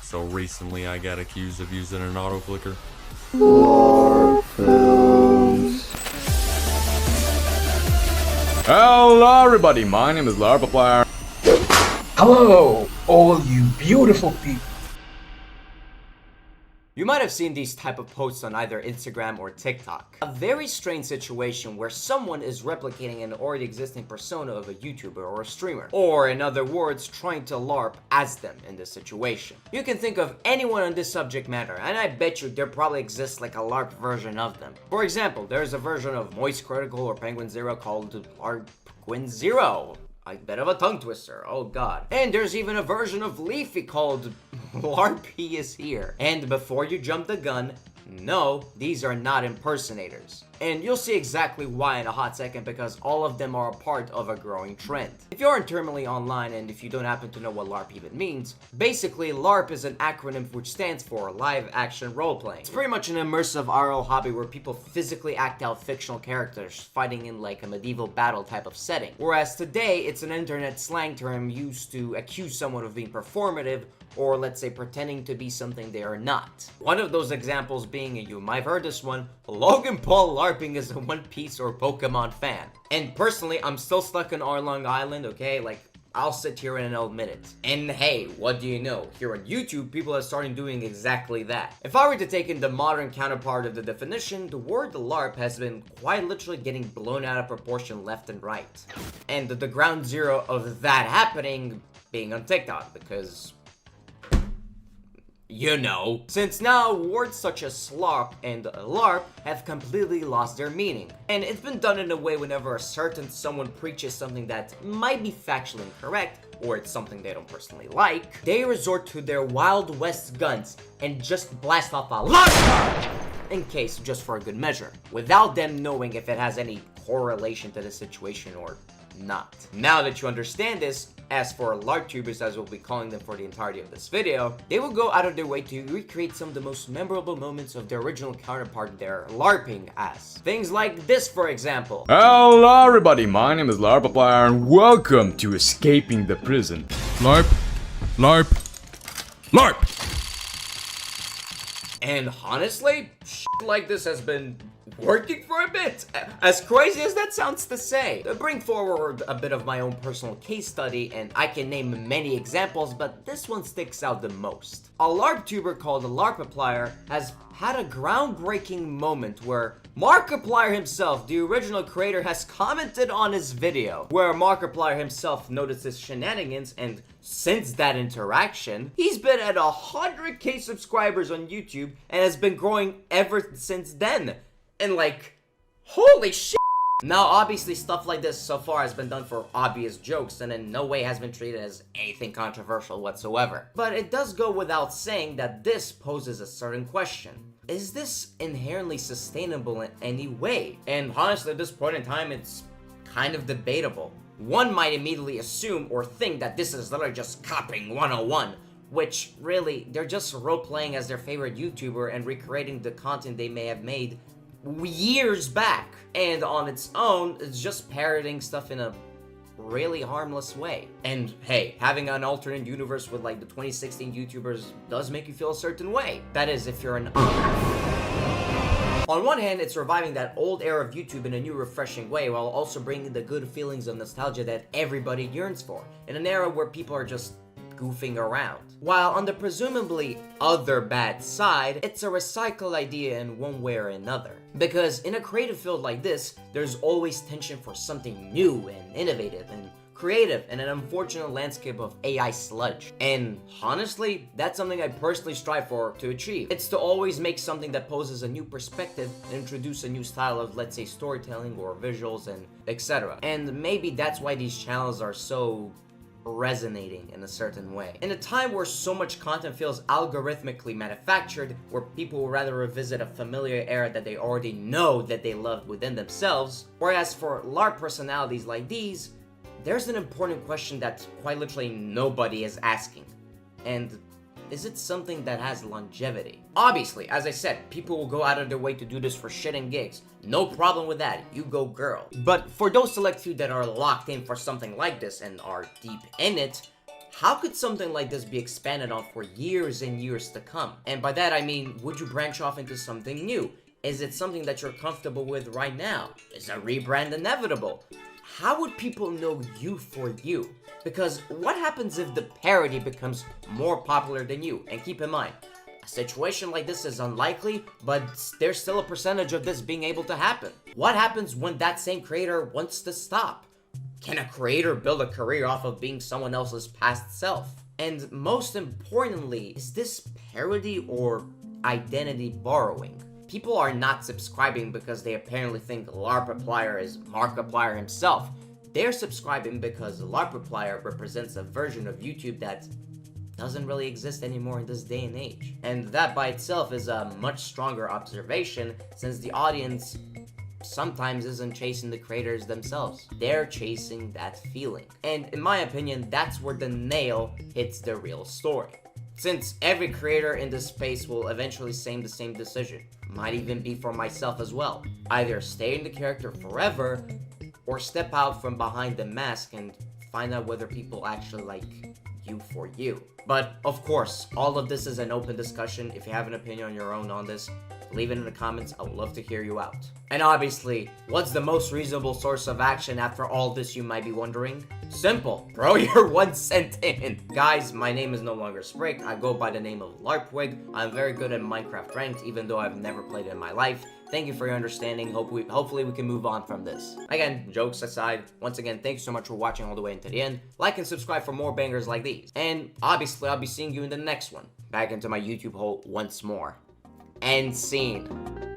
So recently I got accused of using an auto flicker. Hello everybody, my name is LARPVERSE. Hello, all you beautiful people. You might have seen these type of posts on either Instagram or TikTok. A very strange situation where someone is replicating an already existing persona of a YouTuber or a streamer. Or in other words, trying to LARP as them in this situation. You can think of anyone on this subject matter, and I bet you there probably exists like a LARP version of them. For example, there's a version of Moist Critical or Penguin Zero called Larp Zero. A bit of a tongue twister, oh god. And there's even a version of Leafy called LARP is here. And before you jump the gun, no, these are not impersonators. And you'll see exactly why in a hot second, because all of them are a part of a growing trend. If you're internally online and if you don't happen to know what LARP even means, basically LARP is an acronym which stands for Live Action Role-Playing. It's pretty much an immersive RL hobby where people physically act out fictional characters fighting in like a medieval battle type of setting. Whereas today, it's an internet slang term used to accuse someone of being performative or let's say pretending to be something they are not. One of those examples being, and you might have heard this one, Logan Paul LARPing as a One Piece or Pokemon fan. And personally, I'm still stuck in Long Island, okay? Like, I'll sit here and I'll admit it. And hey, what do you know? Here on YouTube, people are starting doing exactly that. If I were to take in the modern counterpart of the definition, the word LARP has been quite literally getting blown out of proportion left and right. And the ground zero of that happening being on TikTok, because you know. Since now, words such as slop and LARP have completely lost their meaning. And it's been done in a way whenever a certain someone preaches something that might be factually incorrect, or it's something they don't personally like, they resort to their Wild West guns and just blast off a LARP in case, just for a good measure, without them knowing if it has any correlation to the situation or not. Now that you understand this, as for LARPtubers, as we'll be calling them for the entirety of this video, they will go out of their way to recreate some of the most memorable moments of their original counterpart they're LARPing as. Things like this, for example. Hello everybody, my name is LARPVERSE and welcome to Escaping the Prison. LARP, LARP, LARP! And honestly, shit like this has been working for a bit. As crazy as that sounds to say. To bring forward a bit of my own personal case study, and I can name many examples, but this one sticks out the most. A LARPtuber called LARPVERSE has had a groundbreaking moment where Markiplier himself, the original creator, has commented on his video, where Markiplier himself noticed his shenanigans, and since that interaction, he's been at 100k subscribers on YouTube and has been growing ever since then. And like, holy shit! Now obviously stuff like this so far has been done for obvious jokes and in no way has been treated as anything controversial whatsoever. But it does go without saying that this poses a certain question. Is this inherently sustainable in any way? And honestly, at this point in time, it's kind of debatable. One might immediately assume or think that this is literally just copying 101, which really, they're just role-playing as their favorite YouTuber and recreating the content they may have made years back. And on its own, it's just parroting stuff in a really harmless way. And hey, having an alternate universe with like the 2016 YouTubers does make you feel a certain way. That is, if you're an on one hand, it's reviving that old era of YouTube in a new, refreshing way, while also bringing the good feelings of nostalgia that everybody yearns for, in an era where people are just goofing around. While on the presumably other bad side, it's a recycled idea in one way or another. Because in a creative field like this, there's always tension for something new and innovative and creative in an unfortunate landscape of AI sludge. And honestly, that's something I personally strive for to achieve. It's to always make something that poses a new perspective and introduce a new style of, let's say, storytelling or visuals and etc. And maybe that's why these channels are so resonating in a certain way. In a time where so much content feels algorithmically manufactured, where people would rather revisit a familiar era that they already know that they love within themselves, whereas for LARP personalities like these, there's an important question that quite literally nobody is asking. And is it something that has longevity? Obviously, as I said, people will go out of their way to do this for shit and gigs. No problem with that, you go girl. But for those select few that are locked in for something like this and are deep in it, how could something like this be expanded on for years and years to come? And by that I mean, would you branch off into something new? Is it something that you're comfortable with right now? Is a rebrand inevitable? How would people know you for you? Because what happens if the parody becomes more popular than you? And keep in mind, a situation like this is unlikely, but there's still a percentage of this being able to happen. What happens when that same creator wants to stop? Can a creator build a career off of being someone else's past self? And most importantly, is this parody or identity borrowing? People are not subscribing because they apparently think LARPVERSE is Markiplier himself. They're subscribing because LARPVERSE represents a version of YouTube that doesn't really exist anymore in this day and age. And that by itself is a much stronger observation, since the audience sometimes isn't chasing the creators themselves. They're chasing that feeling. And in my opinion, that's where the nail hits the real story. Since every creator in this space will eventually say the same decision. Might even be for myself as well. Either stay in the character forever, or step out from behind the mask and find out whether people actually like you for you. But of course, all of this is an open discussion. If you have an opinion on your own on this, leave it in the comments. I would love to hear you out. And obviously, what's the most reasonable source of action after all this, you might be wondering? Simple. Throw your 1 cent in. Guys, my name is no longer Sprig. I go by the name of larpwig. I'm very good at Minecraft Ranked, even though I've never played it in my life. Thank you for your understanding. Hopefully we can move on from this. Again, jokes aside, once again, thank you so much for watching all the way into the end. Like and subscribe for more bangers like these. And obviously, I'll be seeing you in the next one. Back into my YouTube hole once more. End scene.